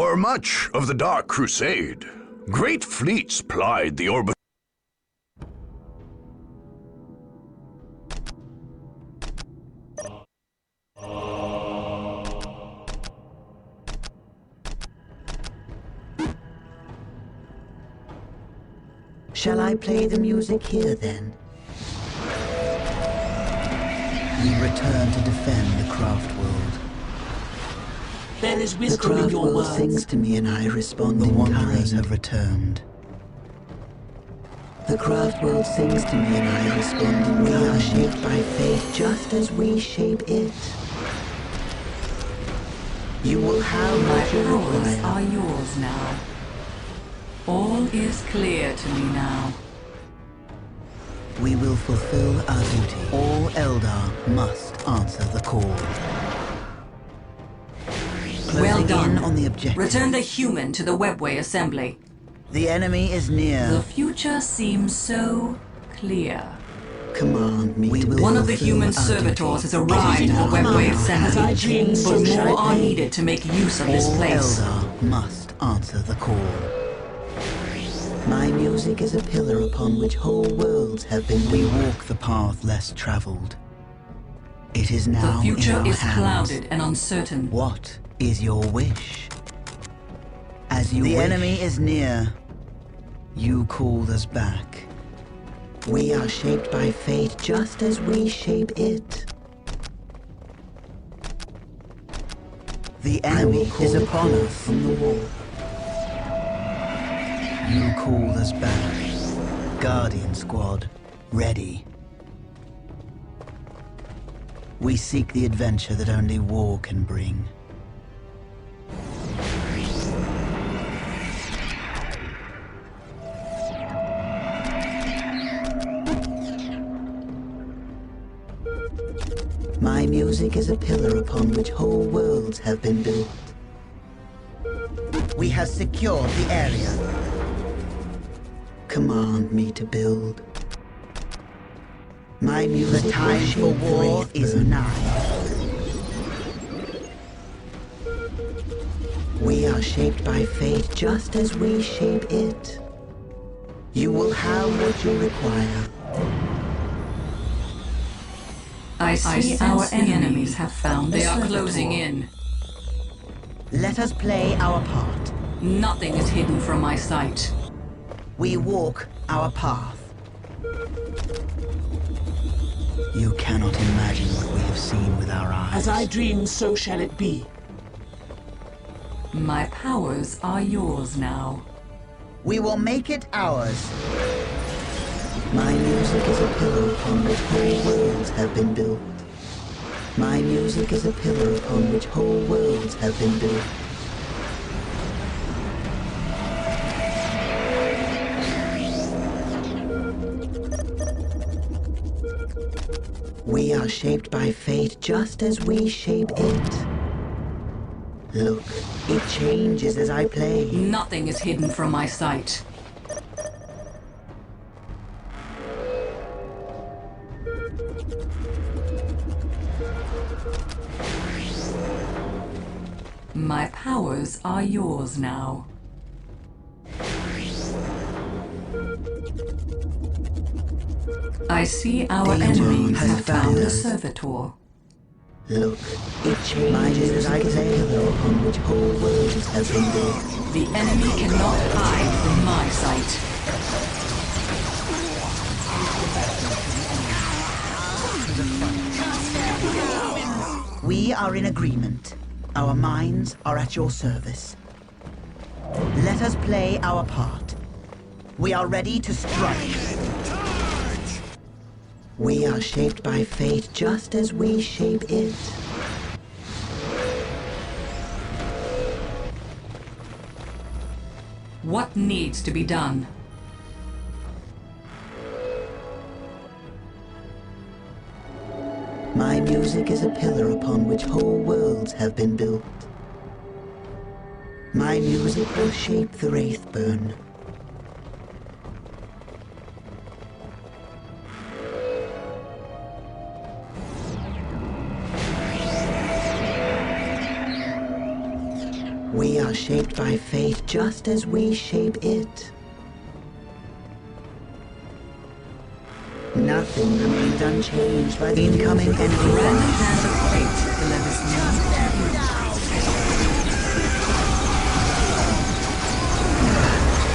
For much of the Dark Crusade, great fleets plied the orbit. Shall I play the music here, then? We return to defend the craft world. There is The wisdom in craft your world words. sings to me and I respond The in wanderers kind. have returned. The craft world sings to me and I respond in kind. We are shaped by fate just as we shape it. You will have My what you powers require. are yours now. All is clear to me now. We will fulfill our duty. All Eldar must answer the call. Well Closing done. in on the objective. Return the human to the webway assembly. The enemy is The near. future seems so clear. Command me We to will build. One of the fulfill human our servitors duty. has arrived at the webway As I assembly, dream, but so shall more I are be. needed to make use of this All place. Eldar must answer the call. My music is a pillar upon which whole worlds have been We built. walk the path less traveled. It is The now in future our is hands. clouded and uncertain. What is your wish? As you The wish. enemy is near. You called us back. We are shaped by fate just as we shape it. The I will enemy call is it upon forth us. from the wall. You called us back. Guardian Squad, ready. We seek the adventure that only war can bring. My music is a pillar upon which whole worlds have been built. We have secured the area. Command me to build. My music The time will for shape the war Wraith is burn. nigh. We are shaped by fate just as we shape it. You will have what you require. I see our enemies have found They the are servitor. closing in. Let us play our part. Nothing is hidden from my sight. We walk our path. You cannot imagine what we have seen with our eyes. As I dream, so shall it be. My powers are yours now. We will make it ours. My music is a pillar upon which whole worlds have been built. My music is a pillar upon which whole worlds have been built. We are shaped by fate just as we shape it. Look, it changes as I play. Nothing is hidden from my sight. My powers are yours now. I see our Danger enemies has have found a found us. servitor. Look, it changes as I play. Pillar upon which whole worlds have been built. The enemy cannot hide from my sight. We are in agreement. Our minds are at your service. Let us play our part. We are ready to strike. We are shaped by fate just as we shape it. What needs to be done? My music is a pillar upon which whole worlds have been built. My music will shape the Wraith burn. We are shaped by fate just as we shape it. Nothing remains unchanged by the incoming enemy. Random hand of fate delivers me to you.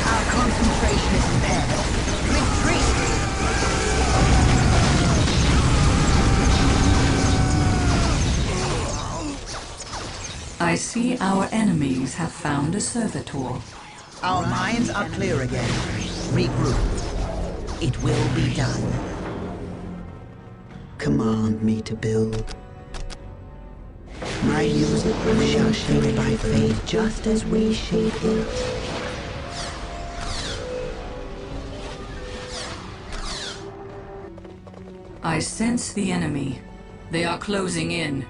Our concentration is impaired. Retreat! I see our enemies have found a servitor. Our minds are clear again. Regroup. It will be done. Command me to build. My music we are shaped by fate just as we shape it. I sense the enemy. They are closing in.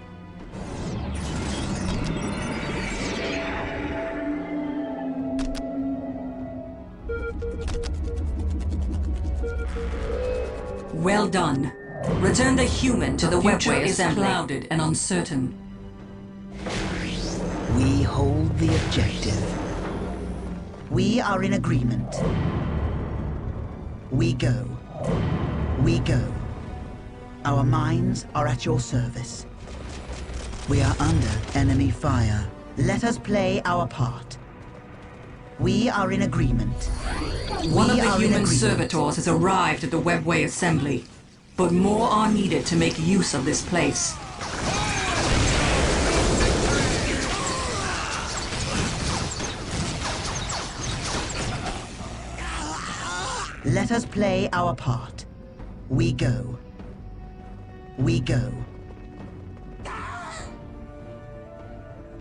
Well done. Return the human to the webway assembly. Clouded and uncertain. We hold the objective. We are in agreement. We go. We go. Our minds are at your service. We are under enemy fire. Let us play our part. We are in agreement. One of the human servitors has arrived at the webway assembly, but more are needed to make use of this place. Let us play our part. We go. We go.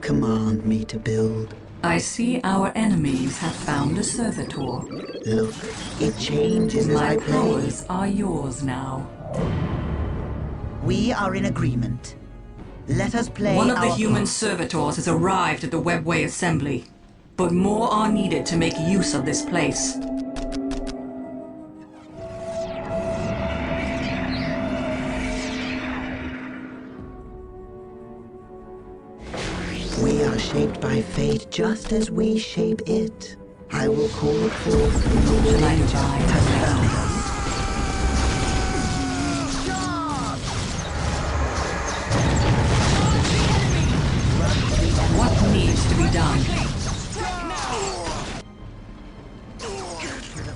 Command me to build. I see our enemies have found a servitor. Look, it changes as My I play. powers are yours now. We are in agreement. Let us play One of the our human part. servitors has arrived at the webway assembly, but more are needed to make use of this place. We are shaped by fate just as we shape it. I will call it forth when the Shall I danger divide has the found next us. What needs to be done?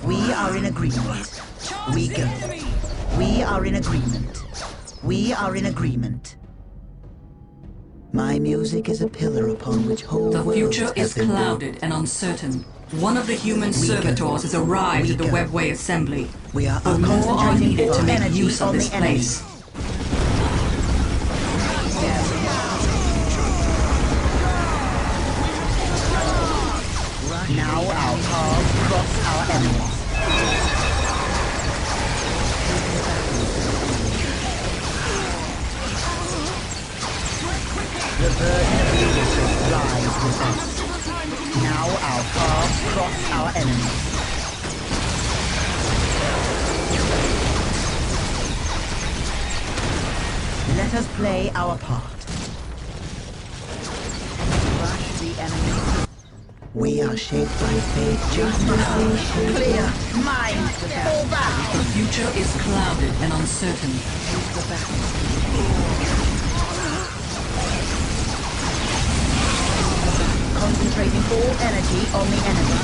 We are in agreement. We go. We are in agreement. We are in agreement. My music is a pillar upon which whole The worlds future have is been built. clouded and uncertain. One of the human go. servitors has arrived We at the go. webway assembly, We are but more are concentrating needed to full make energy use of on this the enemy. place. Now our paths cross our enemies. The burden of leadership lies with us. Now our paths cross our enemies. Let us play our part. Crush the enemy. We are shaped by fate just as we shape Clear. it. Mind. Fall back. The future is clouded and uncertain. Concentrating all energy on the enemy.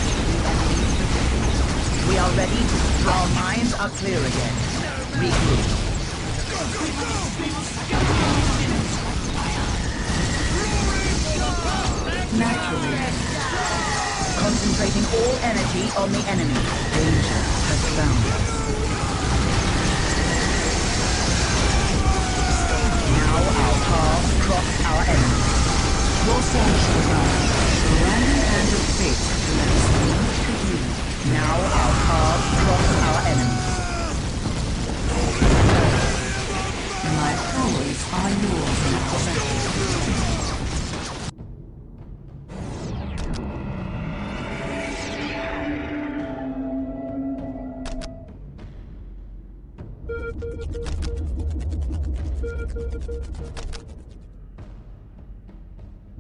We are ready to... Our minds are clear again. Regroup. Naturally, Concentrating all energy on the enemy. Danger has found us. Now our paths cross our enemies. your soul shall rise. The random hand of fate lets me to you. Now our paths cross our enemies. My powers are yours now.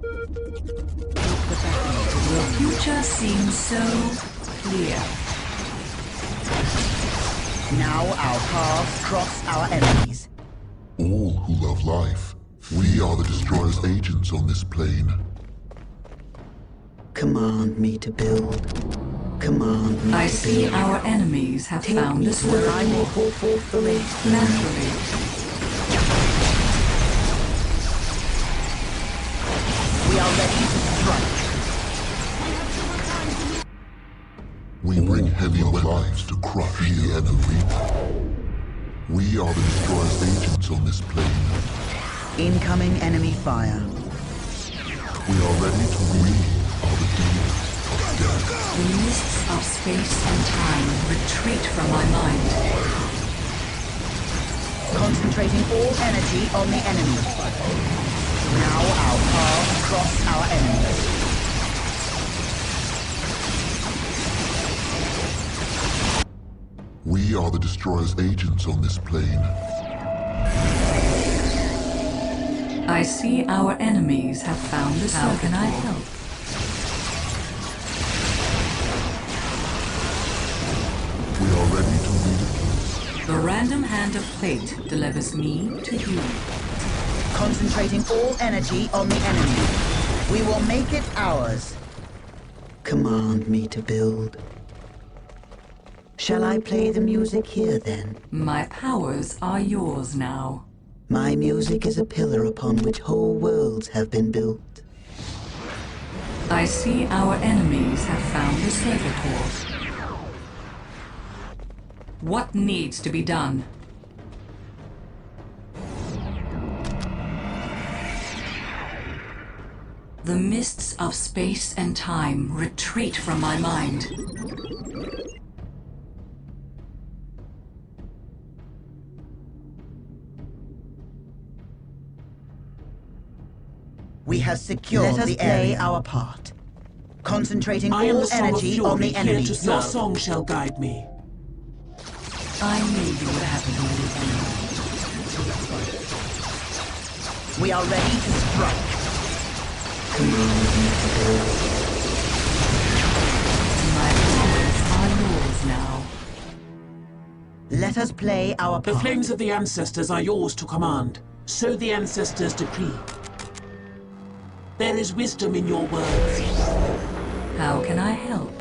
The future seems so clear. Now our paths cross our enemies. All who love life, we are the Destroyer's agents on this plane. Command me to build. Command me I to see build. our enemies have Take found me a to where I may server call forth the Wraith. naturally. We are ready to strike. We bring heavy lives to crush the enemy. We are the Destroyer's agents on this plane. Incoming enemy fire. We are ready to we are the demons of death. The mists of space and time retreat from my mind. Concentrating all energy on the enemy. Now our paths cross our enemies. We are the Destroyer's agents on this plane. I see our enemies have found a server. How can I help? We are ready to lead a place. The random hand of fate delivers me to you. Concentrating all energy on the enemy. We will make it ours. Command me to build. Shall I play the music here then? My powers are yours now. My music is a pillar upon which whole worlds have been built. I see our enemies have found a servitor. What needs to be done? The mists of space and time retreat from my mind. We have secured Let us the play area. our part. Concentrating I am all the song of energy on fury the here enemy. to serve. Your song shall guide me. I knew you would have to do We are ready to strike. Command me to build. My powers are yours now. Let us play our The part. flames of the ancestors are yours to command. So the ancestors decree. There is wisdom in your words. How can I help?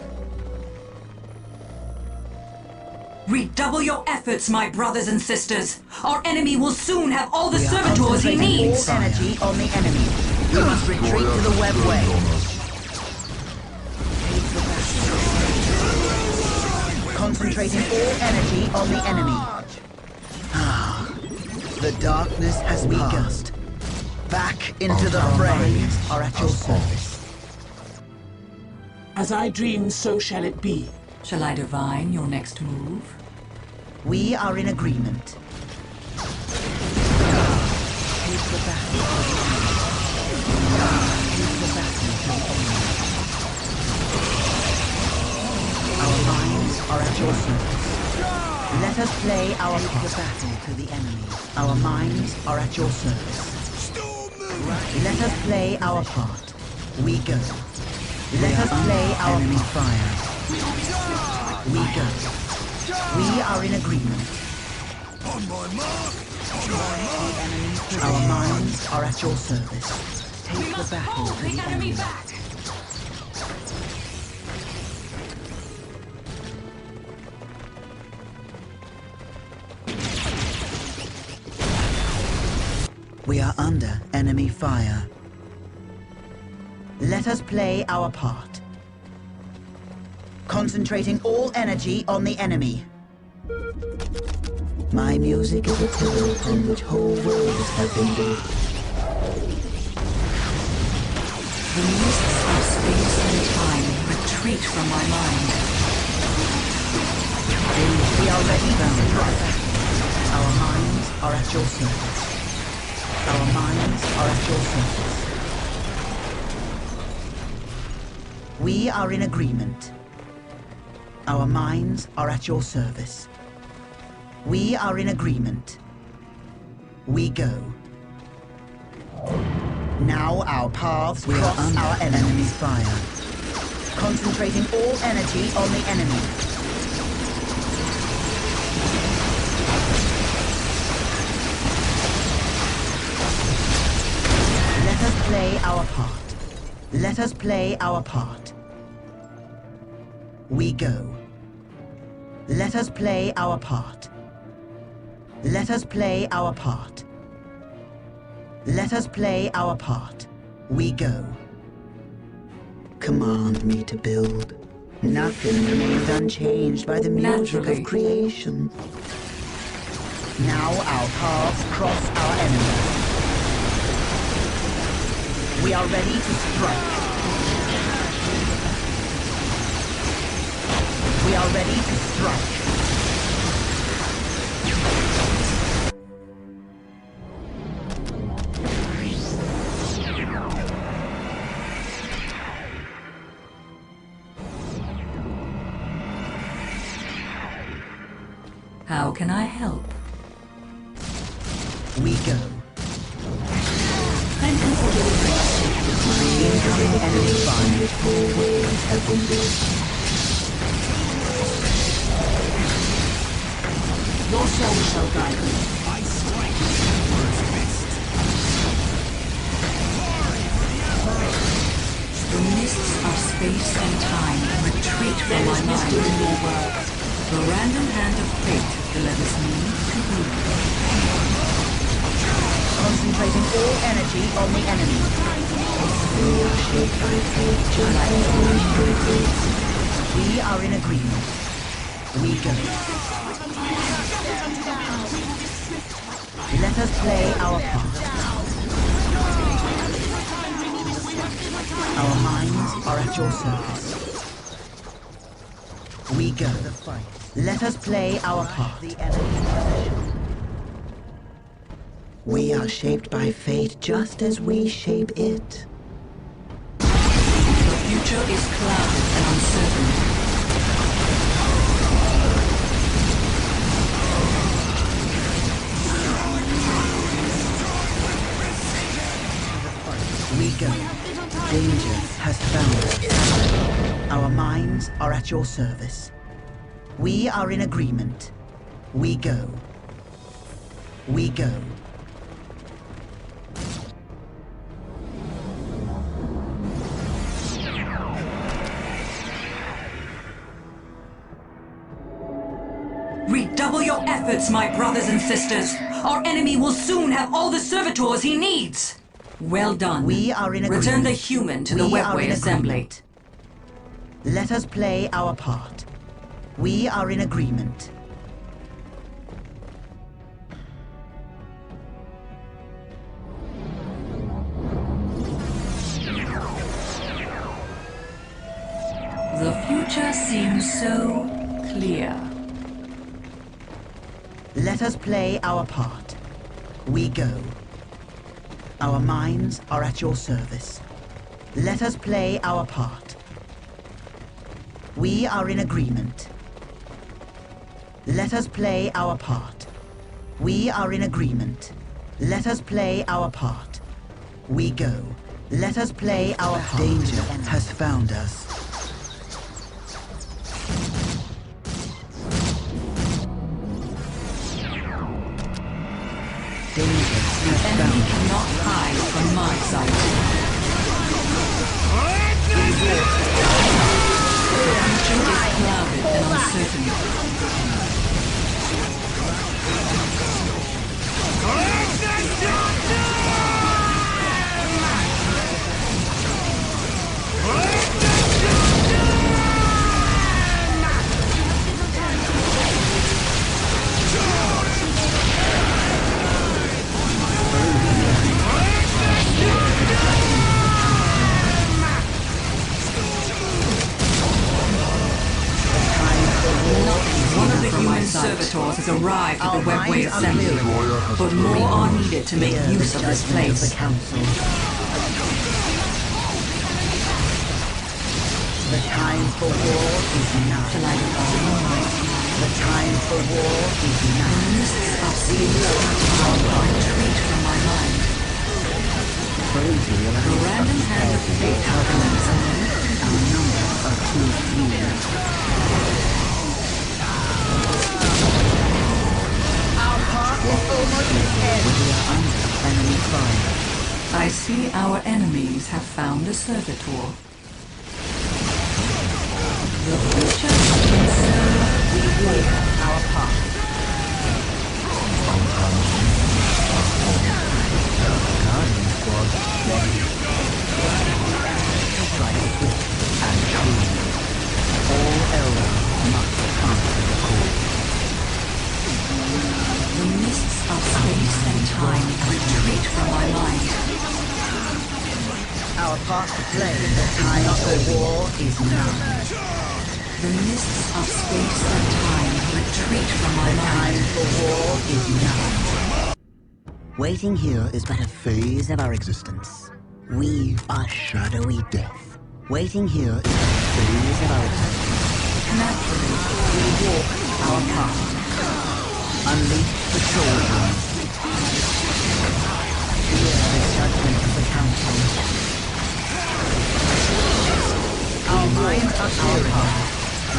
Redouble your efforts, my brothers and sisters. Our enemy will soon have all the We are servitors he concentrating needs. all energy on the enemy. We must retreat to the webway. Concentrating all energy on the enemy. The darkness has passed. Back into the fray. Are at your service. As I dream, so shall it be. Shall I divine your next move? We are in agreement. Our minds are at your service. Let us play our part. Battle to the enemy. Our minds are at your service. Let us play our part. We go. Let us play our enemy fire. We go. We are in agreement. On my mark! Our minds are at your service. Take the battle to the enemy. We are under enemy fire. Let us play our part. Concentrating all energy on the enemy. My music is a pillar upon which whole worlds have been built. The mists of space and time retreat from my mind. We are ready to strike. Our minds are at your service. Our minds are at your service. We are in agreement. Our minds are at your service. We are in agreement. We go. Now our paths cross our enemy's fire. Concentrating all energy on the enemy. Let us play our part. Let us play our part. We go. Let us play our part. Let us play our part. Let us play our part. We go. Command me to build. Nothing remains unchanged by the music of creation. Now our paths cross our enemies. We are ready to strike. We are ready to strike. How can I help? We go. Thank you for delivering. Incoming enemy fire. Waves have been built. Your soul shall guide me. I strike with the Emperor's fist. Glory for the Emperor! The mists of space and time retreat from my mind. In your world. The random hand of fate delivers me to you. Concentrating all energy on the enemy. We are in agreement. We go. Let us play our part. Our minds are at your service. We go. Let us play our part. We are shaped by fate just as we shape it. The future is clouded and uncertain. We go. Danger has found us. Our minds are at your service. We are in agreement. We go. We go. Redouble your efforts, my brothers and sisters. Our enemy will soon have all the servitors he needs. Well done. We are in agreement. Return the human to the We are webway in assembly. agreement. Let us play our part. We are in agreement. The future seems so clear. Let us play our part. We go. Our minds are at your service. Let us play our part. We are in agreement. Let us play our part. We are in agreement. Let us play our part. We go. Let us play our part. Danger has found us. Danger has The enemy found us. cannot hide from my sight. The future is clouded and uncertain. One of the human servitors has arrived at the webway assembly, but more are needed to make use of this place. The council. The time for war is now. The time for war is now. The mists of sea retreat from my mind. For Danger will The random hand of fate happens. Our numbers are too few. Our path is almost ahead. We are under enemy fire. I see our enemies have found a servitor. The future is We walk our path. Guardian squad ready. Strike quick and true. All Elder must answer the call. The mists of space and time retreat from my mind. Our path to play, the time for war is now. The mists of space and time retreat from my The time mind. for war is now. Waiting here is but a phase of our existence. We are shadowy death. Waiting here is but a phase of our existence. Naturally, we walk our path. Unleash the children. Fear the judgment of the council. Our minds are clear.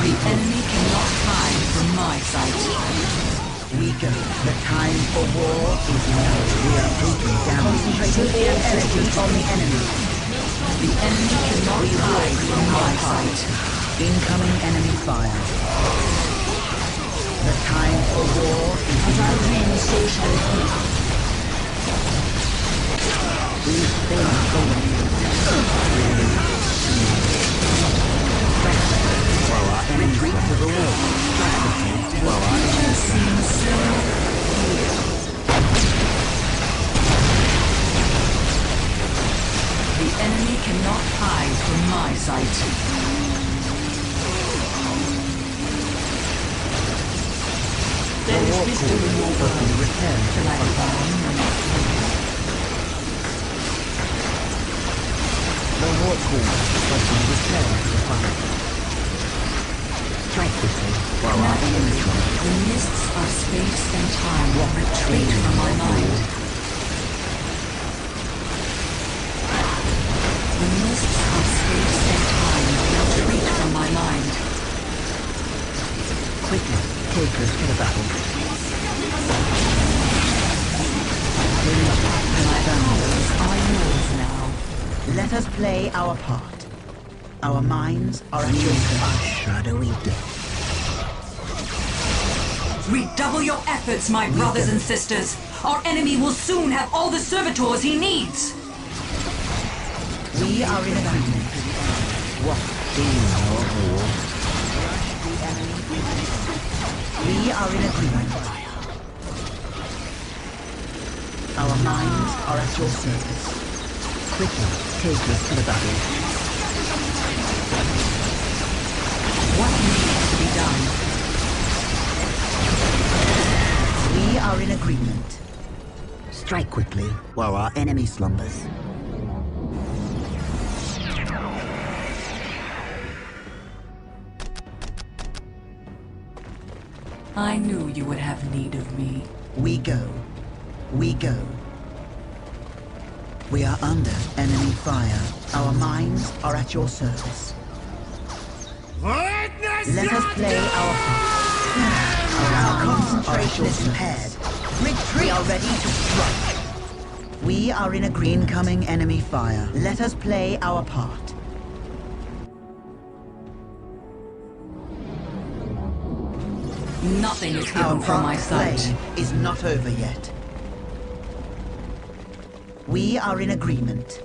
The enemy cannot hide from my sight. We go. The time for war is now. We are taking down. Concentrating all energy on the enemy. The enemy cannot hide from my sight. Incoming enemy fire. The time for war is now. So shall it be. We stay going. While our enemies retreat to the wall. While our enemies Seems so clear. The enemy cannot hide from my sight. There is wisdom in your will be returned to Like life. The war call will be returned to fire. Strike quickly while our enemies run. The mists of space and time retreat from my mind. The mists of space and time retreat from my mind. Quickly, take us to the battle. My powers are yours now. Let us play our part. Our minds are at your service. Shadowy death. Redouble your efforts, my brothers and sisters. Our enemy will soon have all the servitors he needs. We are in agreement. What is our war? We are in agreement. Our minds are at your service. Quickly, take us to the battle. What needs to be done? We are in agreement. Strike quickly while our enemy slumbers. I knew you would have need of me. We go. We go. We are under enemy fire. Our minds are at your service. Let us play our part. Our concentration is impaired. Retreat! We are ready to strike. We are in a green coming enemy fire. Let us play our part. Nothing is Our hidden from my part play sight. is not over yet. We are in agreement.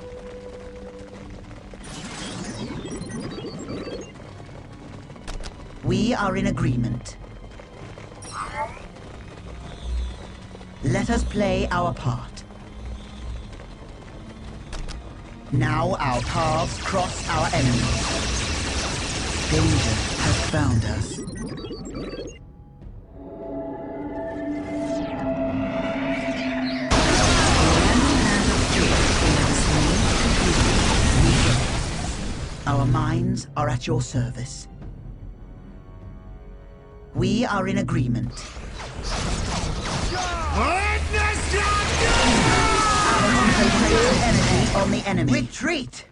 We are in agreement. Let us play our part. Now our paths cross our enemies. Danger has found us. Our minds are at your service. We are in agreement. Our concentrated energy on the enemy. Retreat!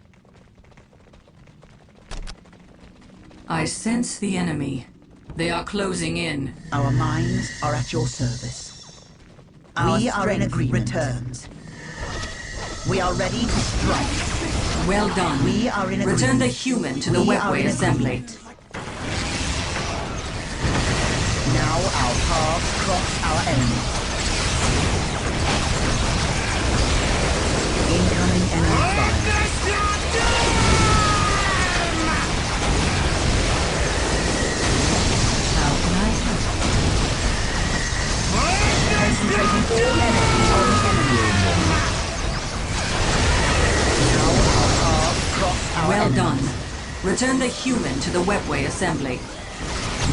I sense the enemy. They are closing in. Our minds are at your service. We are in agreement. Returns. We are ready to strike. Well done. We are in agreement. Return the human to the webway assembly. Now our paths cross our enemy. Incoming enemy fire. How can I help? Concentrating all energy on the enemy. Now our paths cross our Well enemy. done. Return the human to the webway assembly.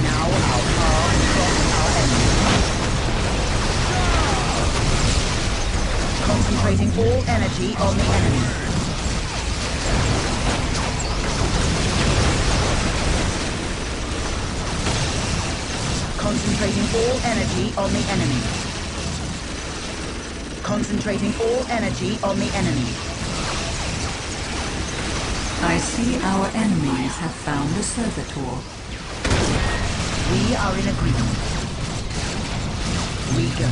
Now our paths cross our enemy. Concentrating all energy on the enemy. Concentrating all energy on the enemy. Concentrating all energy on the enemy. I see our enemies have found a servitor. We are in agreement. We go.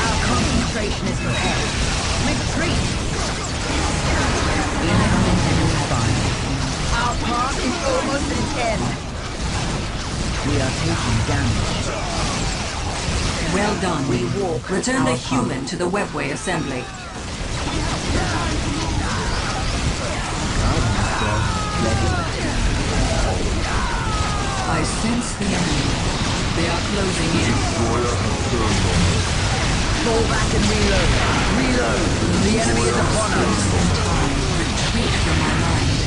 Our concentration is prepared. Retreat! Incoming enemy fire. Our path is almost at its end. We are taking damage. Well done. We walk Return the our human path. to the webway assembly. I sense the enemy. They are closing in. Fall back and reload. Reload. The enemy is upon us. Retreat from my mind.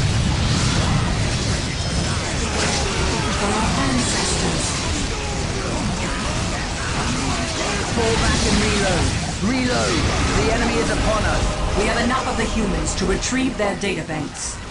For our ancestors. Fall back and reload. Reload. The enemy is upon us. We have enough of the humans to retrieve their databanks.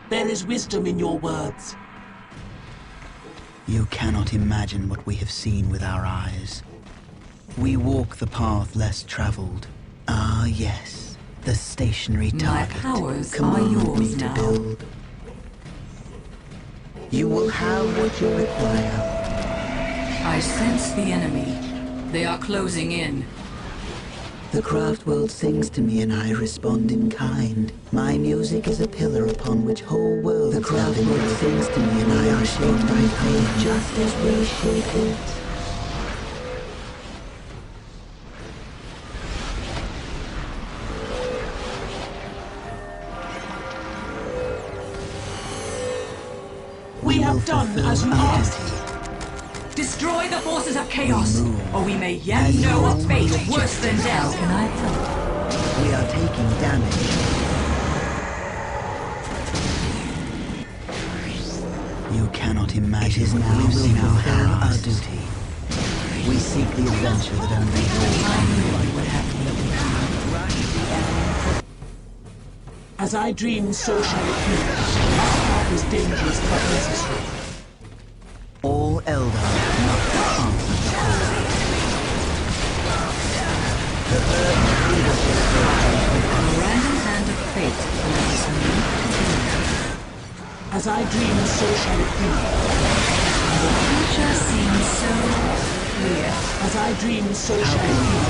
There is wisdom in your words. You cannot imagine what we have seen with our eyes. We walk the path less traveled. Ah, yes. The stationary target. My powers are command yours me to now. build. You will have what you require. I sense the enemy. They are closing in. The craft world sings to me and I respond in kind. My music is a pillar upon which whole worlds The craft world sings to me and I am shaped by fate just as we shape it. We have done as you asked. Destroy the forces of chaos, or we may yet As know a you fate reject worse than us. death. Can I help? We are taking damage. You cannot imagine. It is now we will fulfill our duty. We seek the adventure that only I knew you would have me. As I dream, so shall it be. Our path is dangerous but necessary. all Eldar must answer the call. The burden of leadership will come from A random hand of fate allows me. As I dream, so shall it be. The future seems so clear. As I dream, so shall it be.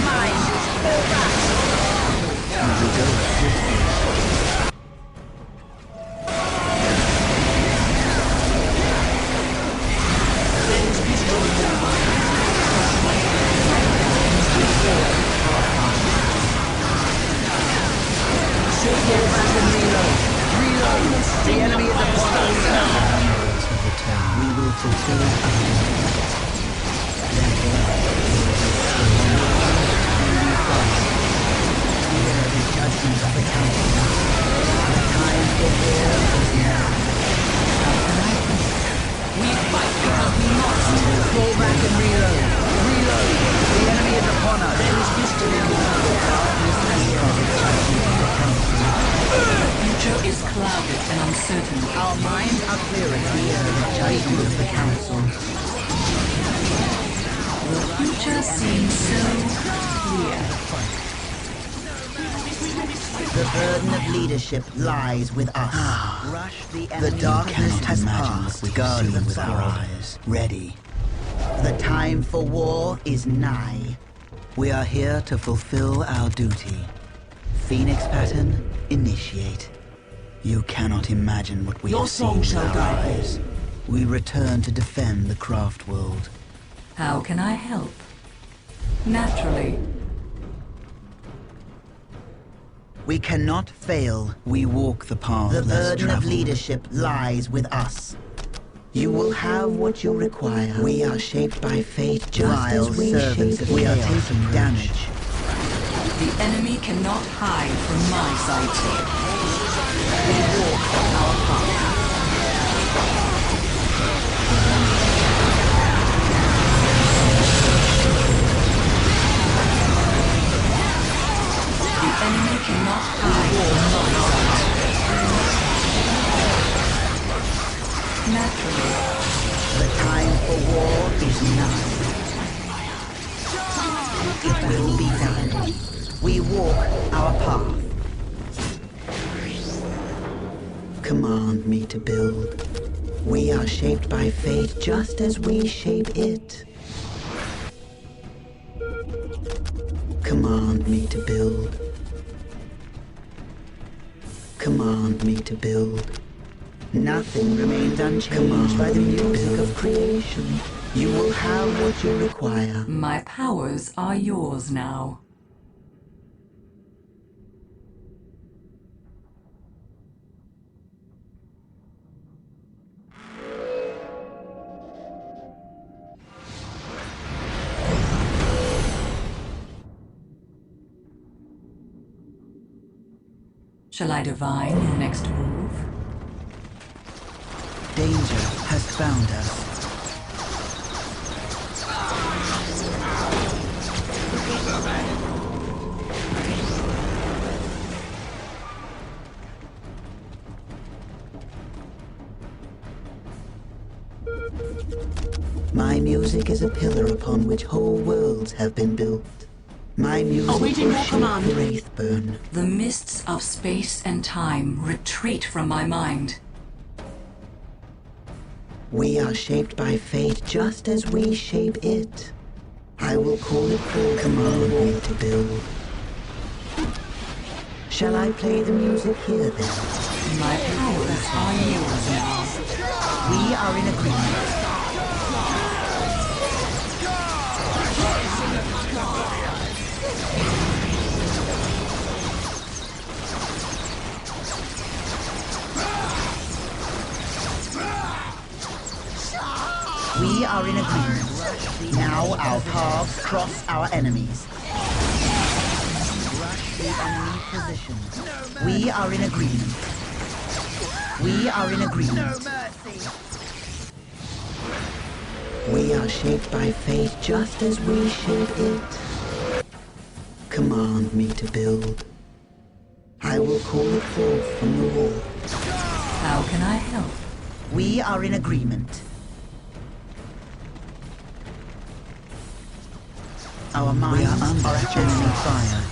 mind. fulfill our judgment of the council. The time for war is now. We fight because we must. Fall back and reload. Reload. The enemy is upon us. There is mystery in the darkness and judgment of the council. The future is clouded and uncertain. Our minds are clearing. We are the judgment of the council. The future seems so clear. The burden of leadership lies with us. Rush the enemy. The darkness has passed. Guardian with our eyes. Ready. The time for war is nigh. We are here to fulfill our duty. Phoenix pattern, initiate. You cannot imagine what we Your have song seen with shall our guide. eyes. We return to defend the craft world. How can I help? Naturally. We cannot fail. We walk the path. The burden of leadership lies with us. You will have what you require. We are shaped by fate, just as we shape. We are taking damage. The enemy cannot hide from my sight. We walk our path. The enemy cannot hide from my sight. Naturally. The time for war is nigh. It will be done. We walk our path. Command me to build. We are shaped by fate just as we shape it. Command me to build. Command me to build. Nothing remains unchanged by the music of creation. You will have what you require. My powers are yours now. Shall I divine your next move? Danger has found us. My music is a pillar upon which whole worlds have been built. My music Awaiting will your shape command. the Wraith burn. The mists of space and time retreat from my mind. We are shaped by fate just as we shape it. I will call it forth. Command me to build. Shall I play the music here then? My powers are yours now. We are in agreement. We are in agreement. Now our paths cross our enemies. Rush the enemy position. We are in agreement. We are in agreement. We are shaped by fate just as we shape it. Command me to build. I will call it forth from the wall. How can I help? We are in agreement. Our minds are at enemy fire.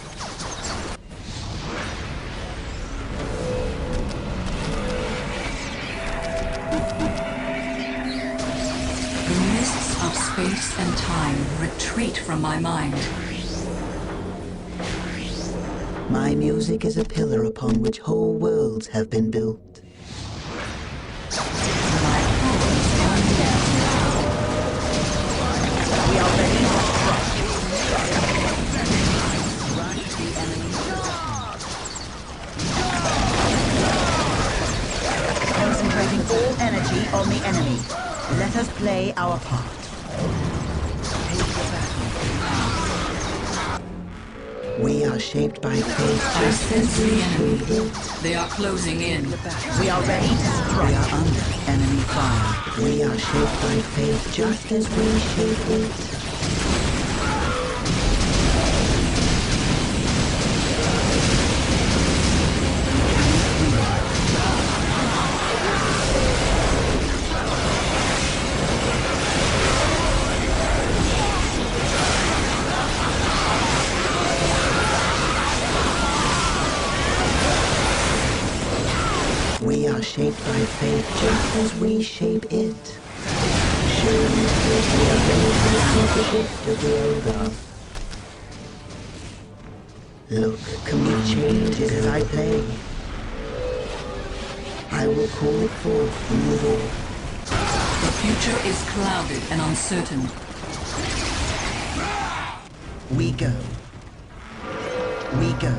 The mists of space and time retreat from my mind. My music is a pillar upon which whole worlds have been built. My powers are yours now. We are ready to crush. Rush the enemy. Concentrating all energy on the enemy. Let us play our part. We are shaped by fate I just sense as we the enemy. shape it. They are closing in. We are ready to strike. We are under enemy fire. We are shaped by fate just as we shape it. We are shaped by fate just as we shape it. Surely we are ready to the shift of the over. Look, can we change it as I play? I will call it forth from the war. The future is clouded and uncertain. We go. We go.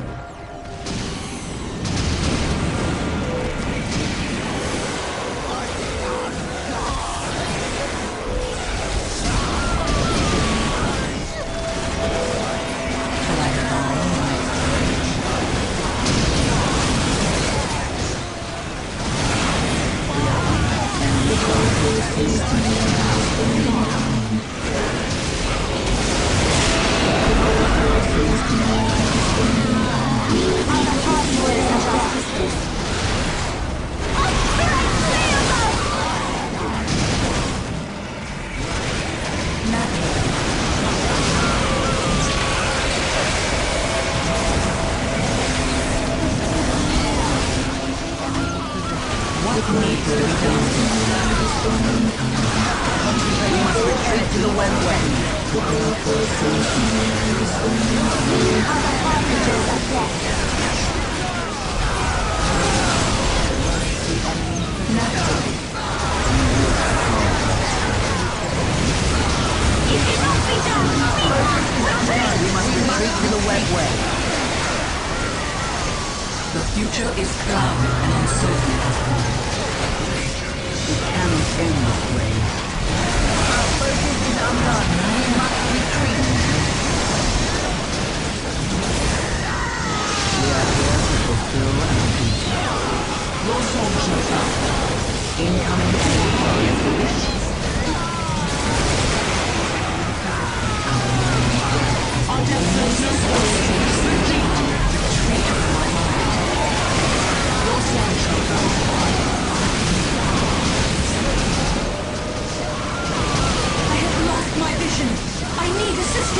The future is clouded and uncertain. We cannot end this way. Our focus is undone. We must retreat. We are here to fulfill our duty. Your song shall come. Incoming enemy. Our defenses retreat. Retreat from my mind. Your song shall come. I have lost my vision. I need assistance.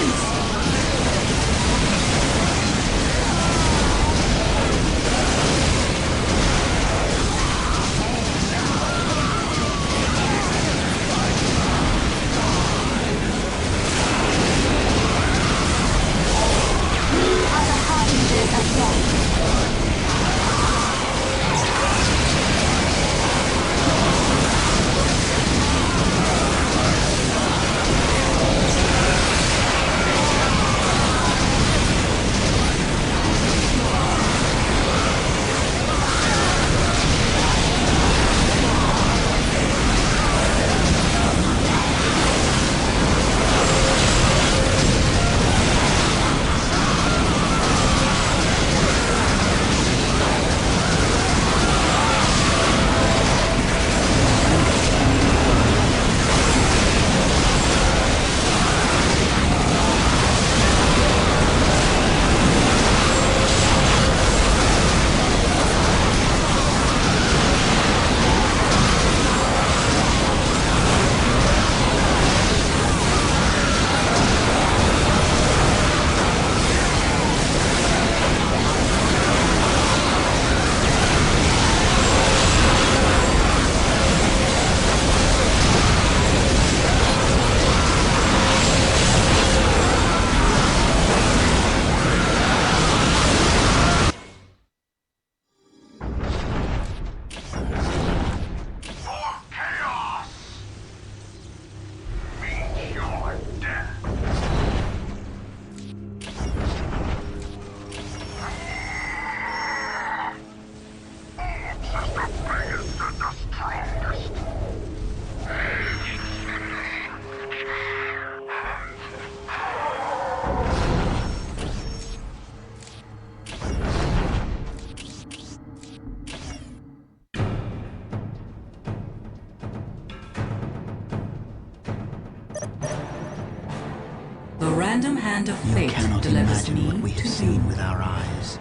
random hand of You fate cannot delivers imagine what me we have to seen you. with our eyes.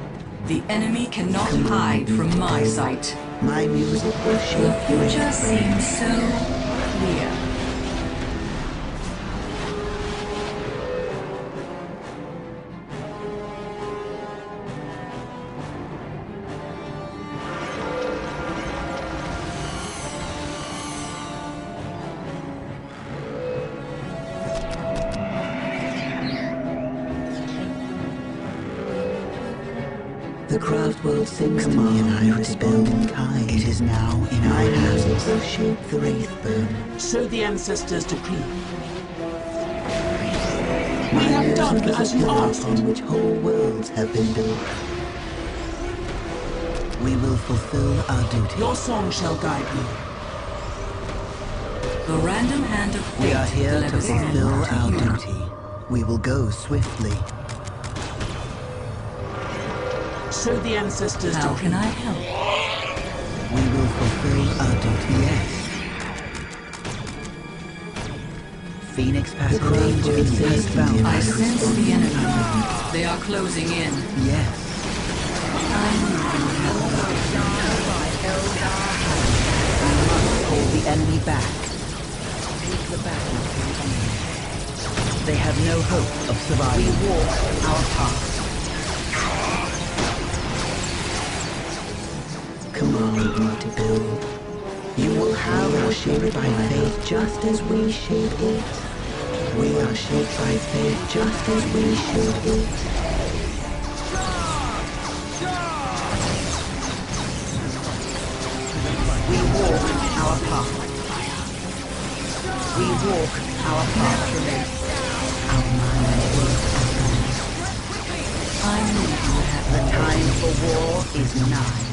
The enemy cannot Come on, hide from my Bill. sight. My music will The shape future your seems so clear. The craft world sings to me and I respond in kind. It is now in our hands. My music will shape the Wraith burn. So the ancestors decree. My have music done is as a you pillar asked. upon which whole worlds have been built. We will fulfill our duty. Your song shall guide me. The random hand of fate We are here to delivers me fulfill to our you. duty. We will go swiftly. So the ancestors How decree. can I help? We will fulfill our duty, yes. Phoenix passage has found I us. sense the enemy. They are closing in. Yes. I knew you would have Hold the enemy back. Take the battle to the enemy. They have no hope of survival. We walk our path. Command me to build. You will have our shaped by faith just as we shape it. We are shaped by faith just as we shape it. We walk our path. We walk our path. Our minds work as one. I knew you would have The time for war is nigh.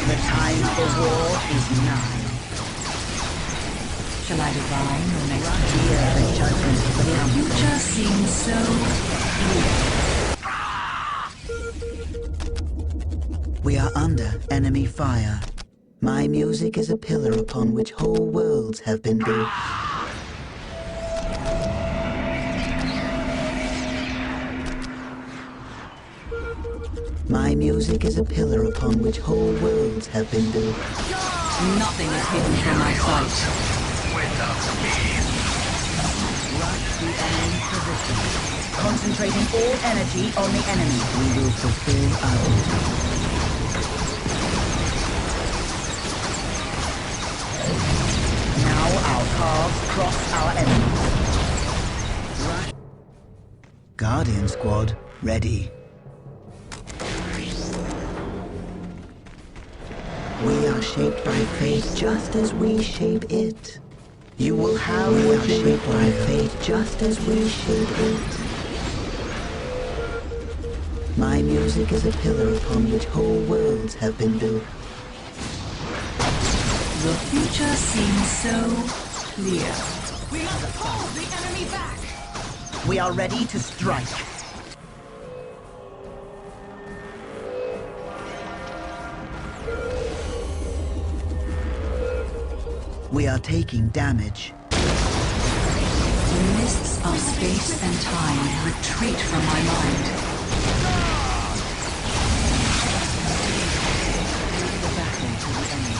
The time for war is nigh. Shall I divine your next Hear the judgment of the The council. future seems so clear. We are under enemy fire. My music is a pillar upon which whole worlds have been built. My music is a pillar upon which whole worlds have been built. Nothing is hidden from my sight. Rush the enemy position. Concentrating all energy on the enemy. We will fulfill our duty. Now our paths cross our enemies. Rush. Guardian squad, ready. We are shaped by fate just as we shape it. You will have we are shaped by fate just as we shape it. My music is a pillar upon which whole worlds have been built. The future seems so clear. We must hold the enemy back. We are ready to strike. We are taking damage. The mists of space and time retreat from my mind. The battle to the enemy.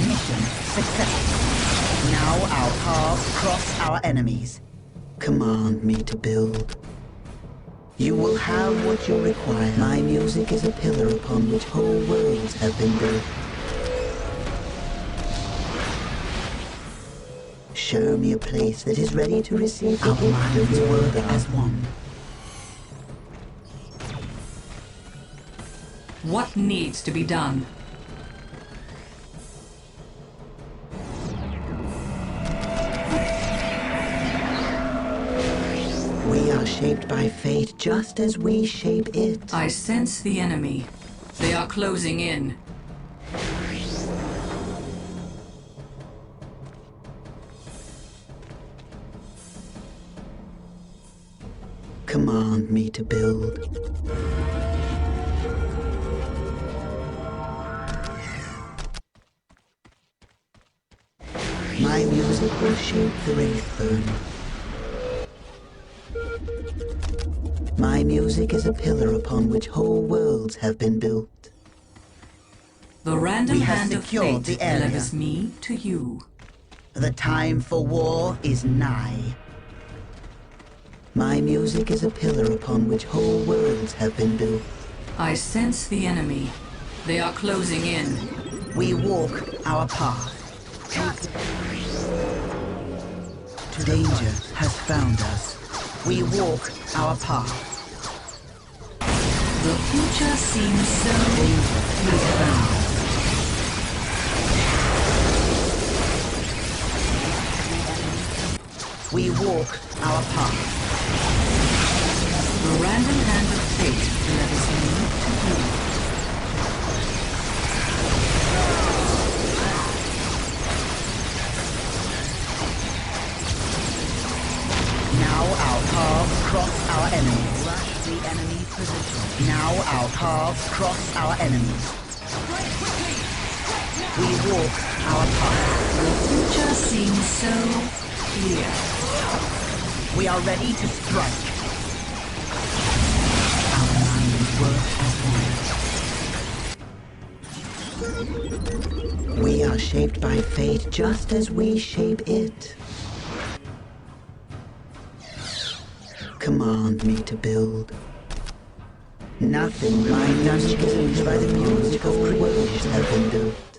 Mission successful. Now our paths cross our enemies. Command me to build. You will have what you require. My music is a pillar upon which whole worlds have been built. Show me a place that is ready to receive our minds work as one. What needs to be done? We are shaped by fate just as we shape it. I sense the enemy. They are closing in. Command me to build. My music will shape the Wraith burn. My music is a pillar upon which whole worlds have been built. The random We have hand of secured fate the area. delivers me to you. The time for war is nigh. My music is a pillar upon which whole worlds have been built. I sense the enemy. They are closing in. We walk our path. Danger has found us. We walk our path. The future seems so Danger has found us. We walk our path. The random hand of fate delivers me to you. Now our paths cross our enemies. Rush the enemy position. Now our paths cross our enemies. We walk our path. The future seems so clear. We are ready to strike. Our minds work as one. We are shaped by fate just as we shape it. Command me to build. Nothing reminds us changed by the music of creation have been built.